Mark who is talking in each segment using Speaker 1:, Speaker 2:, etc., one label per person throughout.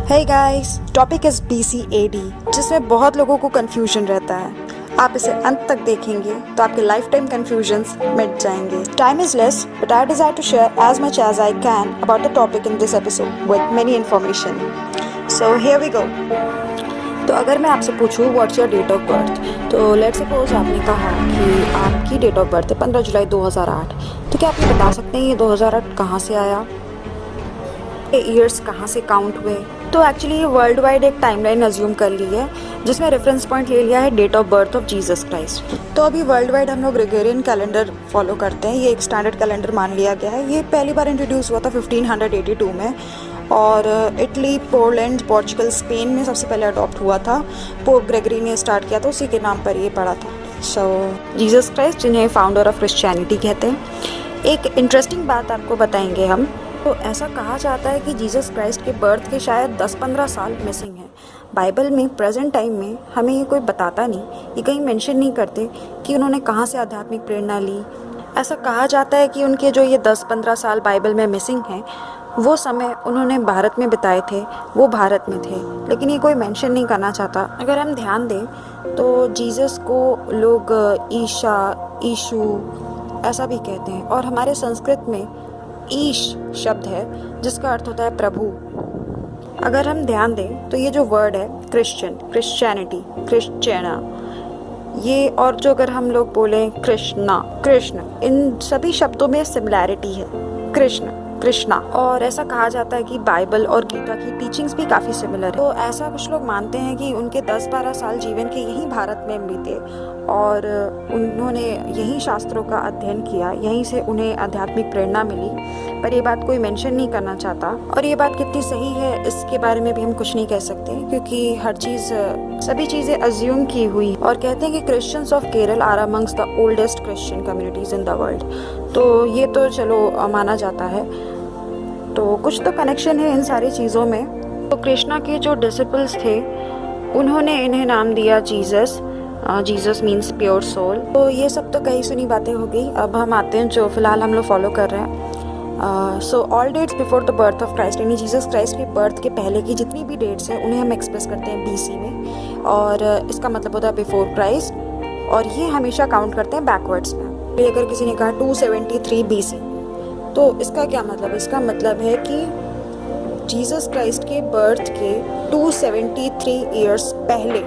Speaker 1: Hey guys, topic is BC AD, जिसमें बहुत लोगों को कंफ्यूजन रहता है। आप इसे अंत तक देखेंगे तो आपके लाइफ टाइम कंफ्यूजन्स मिट जाएंगे। Time is less, but I desire to share as much as I can about the topic in this episode with many information. So here we go. तो अगर मैं आपसे पूछूं what's your date of birth, तो let's suppose आपने कहा कि आपकी डेट ऑफ बर्थ है 15 जुलाई 2008, तो क्या आप ये बता सकते हैं ये 2008 कहाँ से आया, ईयर्स कहाँ से काउंट हुए? तो एक्चुअली ये वर्ल्ड वाइड एक टाइमलाइन अज्यूम कर ली है जिसमें रेफरेंस पॉइंट ले लिया है date of birth of Jesus Christ. तो अभी वर्ल्ड वाइड हम लोग ग्रेगोरियन कैलेंडर फॉलो करते हैं, ये एक स्टैंडर्ड कैलेंडर मान लिया गया है। ये पहली बार इंट्रोड्यूस हुआ था 1582 में, और इटली, पोलैंड, पोर्चुगल, स्पेन में सबसे पहले अडॉप्ट हुआ था। पोप ग्रेगरी ने स्टार्ट किया था, उसी के नाम पर ये पड़ा था। सो जीसस क्राइस्ट, जिन्हें फाउंडर ऑफ क्रिश्चियनिटी कहते हैं। एक इंटरेस्टिंग बात आपको बताएंगे हम। तो ऐसा कहा जाता है कि जीसस क्राइस्ट के बर्थ के शायद 10-15 साल मिसिंग हैं। बाइबल में प्रेजेंट टाइम में हमें ये कोई बताता नहीं, ये कहीं मेंशन नहीं करते कि उन्होंने कहाँ से आध्यात्मिक प्रेरणा ली। ऐसा कहा जाता है कि उनके जो ये 10-15 साल बाइबल में मिसिंग हैं, वो समय उन्होंने भारत में बिताए थे, वो भारत में थे, लेकिन ये कोई मेंशन नहीं करना चाहता। अगर हम ध्यान दें तो जीसस को लोग ईशा, ईशु ऐसा भी कहते हैं, और हमारे संस्कृत में ईश शब्द है जिसका अर्थ होता है प्रभु। अगर हम ध्यान दें तो ये जो वर्ड है क्रिश्चियन, क्रिश्चियनिटी, क्रिश्चियना, ये, और जो अगर हम लोग बोलें कृष्णा, कृष्ण, इन सभी शब्दों में सिमिलैरिटी है। कृष्ण, कृष्णा। और ऐसा कहा जाता है कि बाइबल और गीता की टीचिंग्स भी काफ़ी सिमिलर है। तो ऐसा कुछ लोग मानते हैं कि उनके 10-12 साल जीवन के यहीं भारत में बीते, और उन्होंने यहीं शास्त्रों का अध्ययन किया, यहीं से उन्हें आध्यात्मिक प्रेरणा मिली। पर ये बात कोई मेंशन नहीं करना चाहता, और ये बात कितनी सही है इसके बारे में भी हम कुछ नहीं कह सकते, क्योंकि हर चीज़, सभी चीज़ें अज्यूम की हुई। और कहते हैं कि Christians of Kerala are amongst the oldest Christian communities in the world. तो ये तो चलो माना जाता है, तो कुछ तो कनेक्शन है इन सारी चीज़ों में। तो कृष्णा के जो डिसिपल्स थे उन्होंने इन्हें नाम दिया Jesus. Jesus means pure soul. तो ये सब तो कही सुनी बातें हो गई। अब हम आते हैं जो फिलहाल हम लोग फॉलो कर रहे हैं। So all dates before the birth of Christ, यानी जीसस क्राइस्ट के बर्थ के पहले की जितनी भी डेट्स हैं उन्हें हम एक्सप्रेस करते हैं BC में, और इसका मतलब होता है बिफोर क्राइस्ट, और ये हमेशा काउंट करते हैं बैकवर्ड्स में। अगर किसी ने कहा 273 BC, तो इसका क्या मतलब है? इसका मतलब है कि जीसस क्राइस्ट के बर्थ के 273 ईयर्स पहले,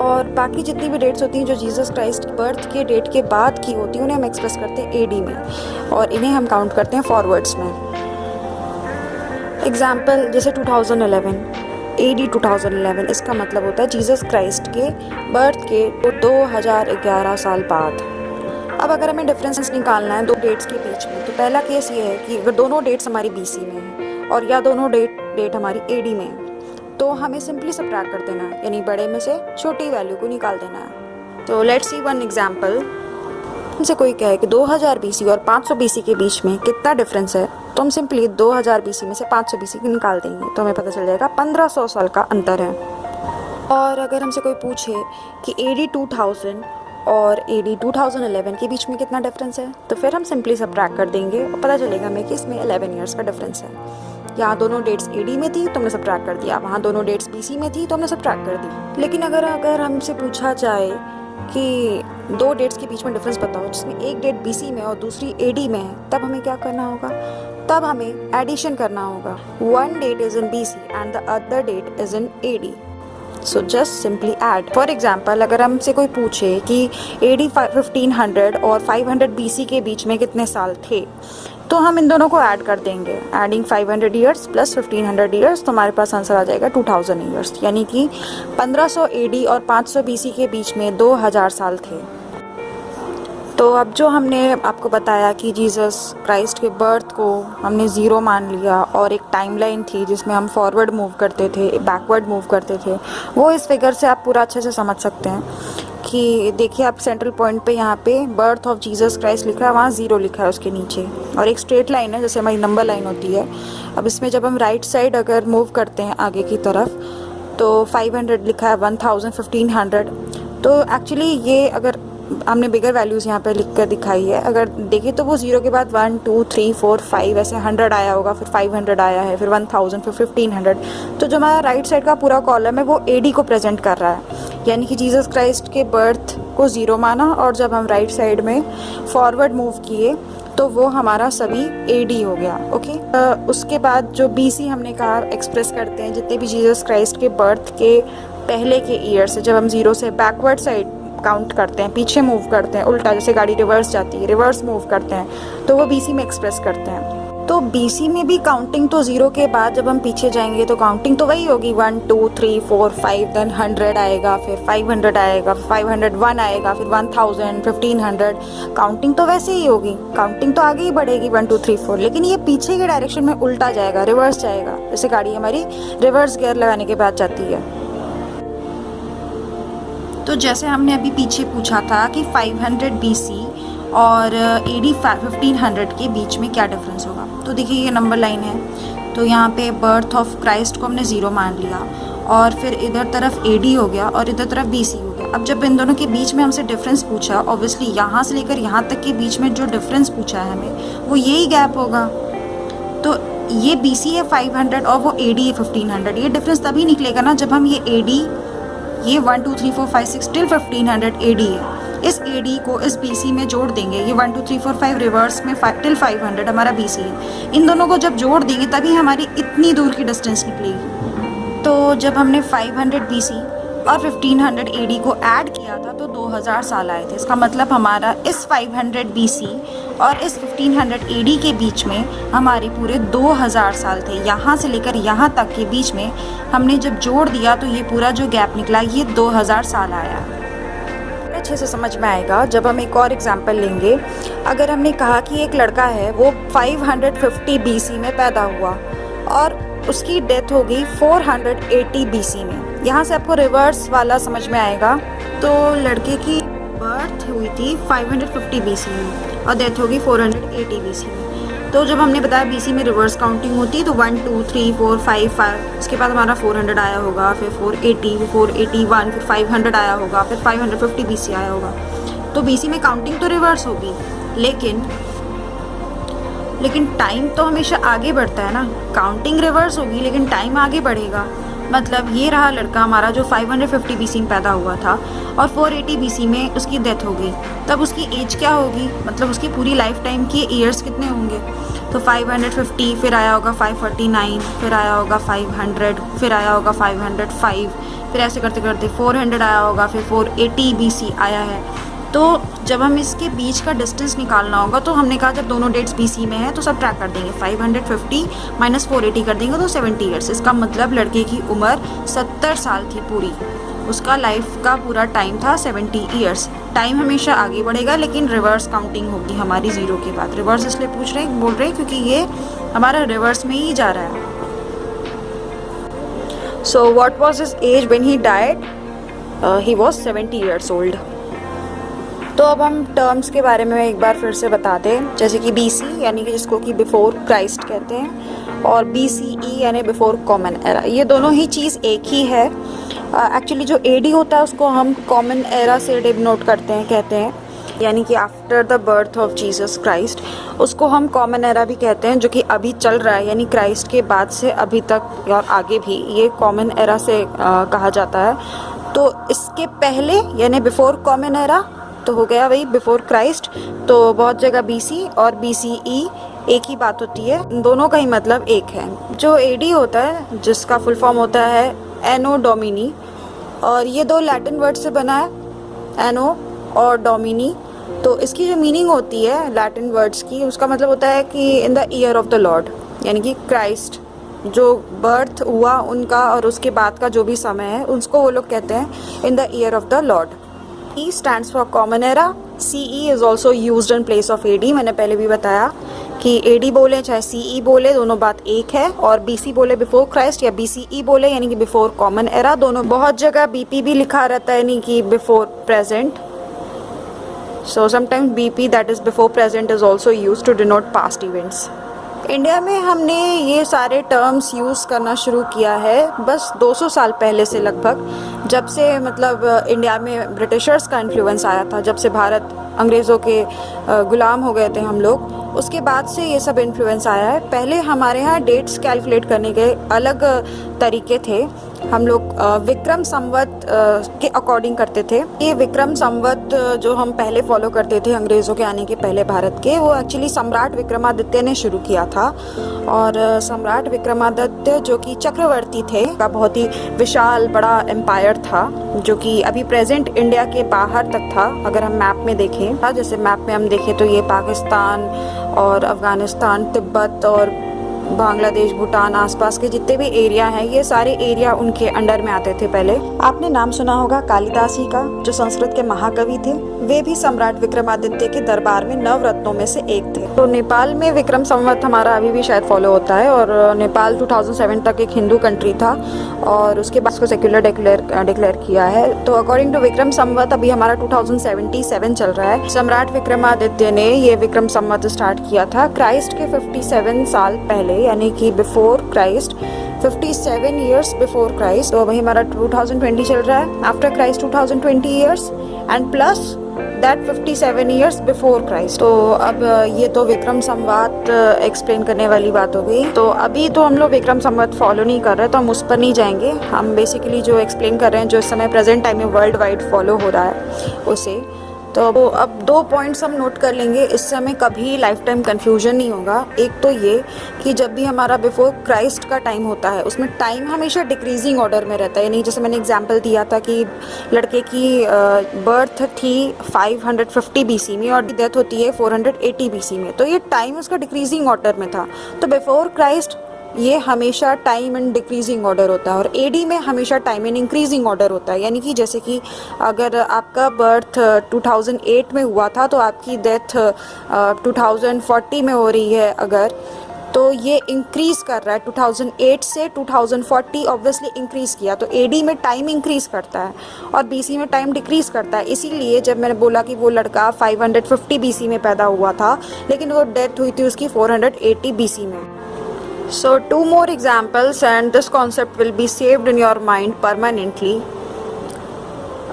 Speaker 1: और बाकी जितनी भी डेट्स होती हैं जो जीसस क्राइस्ट बर्थ के डेट के बाद की होती हैं उन्हें हम एक्सप्रेस करते हैं AD में, और इन्हें हम काउंट करते हैं फॉरवर्ड्स में। एग्जाम्पल जैसे 2011, AD 2011, इसका मतलब होता है जीसस क्राइस्ट के बर्थ के 2011 साल बाद। अब अगर हमें डिफरेंस निकालना है दो डेट्स के बीच में, तो पहला केस ये है कि अगर दोनों डेट्स हमारी BC में हैं और या दोनों डेट हमारी AD में है, तो हमें सिंपली सबट्रैक्ट कर देना है, यानी बड़े में से छोटी वैल्यू को निकाल देना है। तो लेट्स सी वन एग्जांपल। हमसे कोई कहे कि 2000 BC और 500 BC के बीच में कितना डिफरेंस है, तो हम सिंपली 2000 BC में से 500 BC को निकाल देंगे, तो हमें पता चल जाएगा 1500 साल का अंतर है। और अगर हमसे कोई पूछे कि AD 2000 और AD 2011 के बीच में कितना डिफरेंस है, तो फिर हम सिंपली सबट्रैक्ट कर देंगे और पता चलेगा हमें कि इसमें 11 ईयर्स का डिफरेंस है। यहाँ दोनों डेट्स AD में थी तो हमने सबट्रैक्ट कर दिया, वहाँ दोनों डेट्स BC में थी तो हमने सबट्रैक्ट कर दी। लेकिन अगर हमसे पूछा जाए कि दो डेट्स के बीच में डिफरेंस बताओ जिसमें एक डेट BC में और दूसरी AD में है, तब हमें क्या करना होगा? तब हमें एडिशन करना होगा। One date is in BC and the other date is in AD, so just simply add. For example, अगर हमसे कोई पूछे कि AD 1500 और 500 BC के बीच में कितने साल थे, तो हम इन दोनों को ऐड कर देंगे। एडिंग 500 ईयर्स प्लस 1500 ईयर्स, तो हमारे पास आंसर आ जाएगा 2000 ईयर्स, यानी कि 1500 AD और 500 BC के बीच में 2000 साल थे। तो अब जो हमने आपको बताया कि जीसस क्राइस्ट के बर्थ को हमने 0 मान लिया, और एक टाइमलाइन थी जिसमें हम फॉरवर्ड मूव करते थे, बैकवर्ड मूव करते थे, वो इस फिगर से आप पूरा अच्छे से समझ सकते हैं। कि देखिए, आप सेंट्रल पॉइंट पे यहाँ पे बर्थ ऑफ जीसस क्राइस्ट लिखा है, वहाँ 0 लिखा है उसके नीचे, और एक स्ट्रेट लाइन है जैसे हमारी नंबर लाइन होती है। अब इसमें जब हम राइट साइड अगर मूव करते हैं आगे की तरफ, तो 500 लिखा है, 1000, 1500। तो एक्चुअली ये अगर हमने बिगर वैल्यूज़ यहाँ पे लिख कर दिखाई है। अगर देखें तो वो 0 के बाद 1 2 3 4 5 ऐसे 100 आया होगा, फिर 500 आया है, फिर 1000, फिर 1500। तो जो हमारा राइट साइड का पूरा कॉलम है वो AD को प्रेजेंट कर रहा है, यानी कि जीसस क्राइस्ट के बर्थ को 0 माना, और जब हम राइट साइड में फॉरवर्ड मूव किए तो वो हमारा सभी AD हो गया। ओके, उसके बाद जो BC हमने कहा एक्सप्रेस करते हैं जितने भी जीसस क्राइस्ट के बर्थ के पहले के ईयर से, जब हम 0 से बैकवर्ड साइड काउंट करते हैं, पीछे मूव करते हैं, उल्टा जैसे गाड़ी रिवर्स जाती है, रिवर्स मूव करते हैं, तो वो BC में एक्सप्रेस करते हैं। तो BC में भी काउंटिंग तो 0 के बाद जब हम पीछे जाएंगे तो काउंटिंग तो वही होगी, 1 2 3 4 5, देन 100 आएगा, फिर 500 आएगा, 501 आएगा, फिर 1000, 1500। काउंटिंग तो वैसे ही होगी, काउंटिंग तो आगे ही बढ़ेगी 1 2 3 4, लेकिन ये पीछे के डायरेक्शन में उल्टा जाएगा, रिवर्स जाएगा, जैसे गाड़ी हमारी रिवर्स गियर लगाने के बाद जाती है। तो जैसे हमने अभी पीछे पूछा था कि 500 BC और AD 1500 के बीच में क्या डिफरेंस होगा, तो देखिए ये नंबर लाइन है, तो यहाँ पे बर्थ ऑफ क्राइस्ट को हमने 0 मान लिया, और फिर इधर तरफ AD हो गया और इधर तरफ BC हो गया। अब जब इन दोनों के बीच में हमसे डिफरेंस पूछा, ऑब्वियसली यहाँ से लेकर यहाँ तक के बीच में जो डिफरेंस पूछा है हमें, वो यही गैप होगा। तो ये BC है 500 और वो AD है 1500। ये डिफरेंस तभी निकलेगा ना जब हम ये AD, ये 1 2 3 4 5 6 टिल 1500 AD है, इस AD को इस BC में जोड़ देंगे। ये 1 2 3 4 5 रिवर्स में टिल 500 हमारा BC है। इन दोनों को जब जोड़ देंगे तभी हमारी इतनी दूर की डिस्टेंस निकलेगी। तो जब हमने 500 BC और 1500 AD को ऐड किया था तो 2000 साल आए थे। इसका मतलब हमारा इस 500 BC और इस 1500 AD के बीच में हमारे पूरे 2000 साल थे। यहाँ से लेकर यहाँ तक के बीच में हमने जब जोड़ दिया तो ये पूरा जो गैप निकला ये 2000 साल आया। अच्छे से समझ में आएगा जब हम एक और एग्जांपल लेंगे। अगर हमने कहा कि एक लड़का है वो 550 BC में पैदा हुआ और उसकी डेथ हो गई 480 BC में। यहाँ से आपको रिवर्स वाला समझ में आएगा। तो लड़के की बर्थ हुई थी 550 BC में और डेथ होगी 480 BC में। तो जब हमने बताया BC में रिवर्स काउंटिंग होती है तो 1 2 3 4 5 5, उसके बाद हमारा 400 आया होगा, फिर 480, फिर 481, फिर 500 आया होगा, फिर 550 BC आया होगा। तो BC में काउंटिंग तो रिवर्स होगी, लेकिन टाइम तो हमेशा आगे बढ़ता है ना। काउंटिंग रिवर्स होगी लेकिन टाइम आगे बढ़ेगा। मतलब ये रहा लड़का हमारा जो 550 BC में पैदा हुआ था और 480 BC में उसकी डेथ हो गई। तब उसकी एज क्या होगी, मतलब उसकी पूरी लाइफ टाइम के ईयर्स कितने होंगे। तो 550, फिर आया होगा 549, फिर आया होगा 500, फिर आया होगा 505, फिर ऐसे करते करते 400 आया होगा, फिर 480 BC आया है। तो जब हम इसके बीच का डिस्टेंस निकालना होगा तो हमने कहा जब दोनों डेट्स BC में है तो सब ट्रैक कर देंगे। 550 माइनस 480 कर देंगे तो 70 ईयर्स। इसका मतलब लड़के की उम्र 70 साल थी पूरी। उसका लाइफ का पूरा टाइम था 70 ईयर्स। टाइम हमेशा आगे बढ़ेगा लेकिन रिवर्स काउंटिंग होगी हमारी 0 के बाद। रिवर्स इसलिए बोल रहे हैं क्योंकि ये हमारा रिवर्स में ही जा रहा है। So what was his age when he died? He was 70 years old. तो अब हम टर्म्स के बारे में एक बार फिर से बता दें, जैसे कि BC यानी कि जिसको कि बिफोर क्राइस्ट कहते हैं, और BCE यानी बिफोर कॉमन एरा। ये दोनों ही चीज़ एक ही है। एक्चुअली जो AD होता है उसको हम कॉमन एरा से डिनोट करते हैं, कहते हैं, यानी कि after the birth of Jesus Christ. उसको हम कॉमन एरा भी कहते हैं, जो कि अभी चल रहा है, यानी क्राइस्ट के बाद से अभी तक और आगे भी ये कॉमन एरा से कहा जाता है। तो इसके पहले यानी बिफोर कॉमन एरा तो हो गया वही बिफोर क्राइस्ट। तो बहुत जगह BC और BCE एक ही बात होती है, दोनों का ही मतलब एक है। जो AD होता है जिसका फुल फॉर्म होता है एनो डोमिनी, और ये दो लैटिन वर्ड से बना है, एनो और डोमिनी। तो इसकी जो मीनिंग होती है लैटिन वर्ड्स की, उसका मतलब होता है कि in the year of the Lord, यानी कि क्राइस्ट जो बर्थ हुआ उनका और उसके बाद का जो भी समय है उसको वो लोग कहते हैं in the year of the Lord. E stands for common era. CE is also used in place of AD. मैंने पहले भी बताया कि AD बोले चाहे CE बोले दोनों बात एक है, और BC बोले बिफोर क्राइस्ट या BCE बोले यानी कि बिफोर कॉमन एरा, दोनों। बहुत जगह BP भी लिखा रहता है यानी कि before present. So sometimes BP, that is before present, is also used to denote past events. India में हमने ये सारे टर्म्स यूज़ करना शुरू किया है बस 200 साल पहले से लगभग, जब से मतलब इंडिया में ब्रिटिशर्स का इन्फ्लुएंस आया था, जब से भारत अंग्रेज़ों के गुलाम हो गए थे हम लोग, उसके बाद से ये सब इन्फ्लुएंस आया है। पहले हमारे यहाँ डेट्स कैलकुलेट करने के अलग तरीके थे। हम लोग विक्रम संवत के अकॉर्डिंग करते थे। ये विक्रम संवत जो हम पहले फॉलो करते थे अंग्रेज़ों के आने के पहले भारत के, वो एक्चुअली सम्राट विक्रमादित्य ने शुरू किया था। और सम्राट विक्रमादित्य जो कि चक्रवर्ती थे, का बहुत ही विशाल बड़ा एम्पायर था, जो कि अभी प्रेजेंट इंडिया के बाहर तक था। अगर हम मैप में देखें, जैसे मैप में हम देखें तो ये पाकिस्तान और अफ़गानिस्तान, तिब्बत और बांग्लादेश, भूटान, आसपास के जितने भी एरिया हैं, ये सारे एरिया उनके अंडर में आते थे पहले। आपने नाम सुना होगा कालिदास जी का, जो संस्कृत के महाकवि थे। वे भी सम्राट विक्रमादित्य के दरबार में नवरत्नों में से एक थे। तो नेपाल में विक्रम संवत हमारा अभी भी शायद फॉलो होता है, और नेपाल 2007 तक एक हिंदू कंट्री था और उसके बाद उसको सेक्युलर डिक्लेयर किया है। तो अकॉर्डिंग टू विक्रम संवत अभी हमारा 2077 चल रहा है। सम्राट विक्रमादित्य ने ये विक्रम संवत स्टार्ट किया था क्राइस्ट के 57 साल पहले, यानी कि before Christ, 57 years before Christ. तो वही हमारा 2020 चल रहा है, after Christ 2020 years and plus that 57 years before Christ. तो अब ये तो विक्रम संवत एक्सप्लेन करने वाली बात हो गई। तो अभी तो हम लोग विक्रम संवत फॉलो नहीं कर रहे, तो हम उस पर नहीं जाएंगे। हम बेसिकली जो एक्सप्लेन कर रहे हैं, जो इस समय प्रेजेंट टाइम में वर्ल्ड वाइड फॉलो हो रहा है, उसे। तो अब 2 पॉइंट्स हम नोट कर लेंगे, इससे हमें कभी लाइफ टाइम कन्फ्यूजन नहीं होगा। एक तो ये कि जब भी हमारा बिफोर क्राइस्ट का टाइम होता है, उसमें टाइम हमेशा डिक्रीजिंग ऑर्डर में रहता है। यानी जैसे मैंने एग्जांपल दिया था कि लड़के की बर्थ थी 550 BC में और डेथ होती है 480 BC में, तो ये टाइम उसका डिक्रीजिंग ऑर्डर में था। तो बिफोर क्राइस्ट ये हमेशा टाइम इन डिक्रीजिंग ऑर्डर होता है, और एडी में हमेशा टाइम इन इंक्रीजिंग ऑर्डर होता है। यानी कि जैसे कि अगर आपका बर्थ 2008 में हुआ था, तो आपकी डेथ 2040 में हो रही है अगर, तो ये इंक्रीज कर रहा है। 2008 से 2040 ऑब्वियसली इंक्रीज किया, तो एडी में टाइम इंक्रीज करता है और बीसी में टाइम डिक्रीज करता है। इसीलिए जब मैंने बोला कि वो लड़का 550 BC में पैदा हुआ था, लेकिन वो डेथ हुई थी उसकी 480 BC में। So 2 more examples and this concept will be saved in your mind permanently.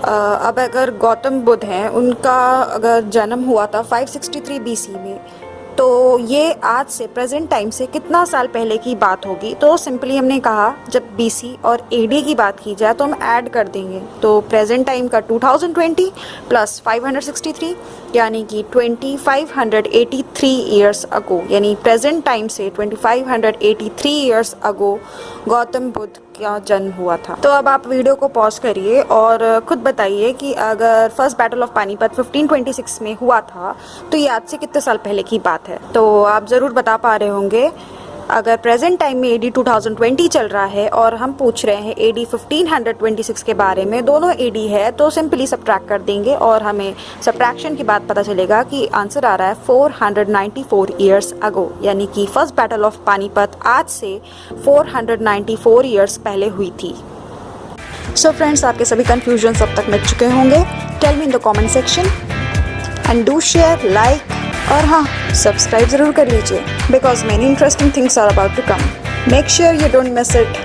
Speaker 1: अब अगर गौतम बुद्ध हैं, उनका अगर जन्म हुआ था 563 BC में, तो ये आज से प्रेजेंट टाइम से कितना साल पहले की बात होगी? तो सिंपली हमने कहा जब BC और AD की बात की जाए तो हम ऐड कर देंगे। तो प्रेजेंट टाइम का 2020 प्लस 563 यानी कि 2583 ईयर्स अगो, यानी प्रेजेंट टाइम से 2583 ईयर्स अगो गौतम बुद्ध का जन्म हुआ था। तो अब आप वीडियो को पॉज करिए और खुद बताइए कि अगर फर्स्ट बैटल ऑफ पानीपत 1526 में हुआ था, तो ये आज से कितने साल पहले की बात है? तो आप ज़रूर बता पा रहे होंगे। अगर प्रेजेंट टाइम में AD 2020 चल रहा है और हम पूछ रहे हैं AD 1526 के बारे में, दोनों AD है, तो सिंपली सब्ट्रैक्ट कर देंगे और हमें सब्ट्रैक्शन के बाद पता चलेगा कि आंसर आ रहा है 494 ईयर्स अगो, यानी कि फर्स्ट बैटल ऑफ पानीपत आज से 494 ईयर्स पहले हुई थी। सो फ्रेंड्स, आपके सभी कन्फ्यूजन अब तक मिट चुके होंगे। Tell me in the comment section and do share, like, और हाँ, सब्सक्राइब ज़रूर कर लीजिए, because many interesting things are about to come. Make sure you don't miss it.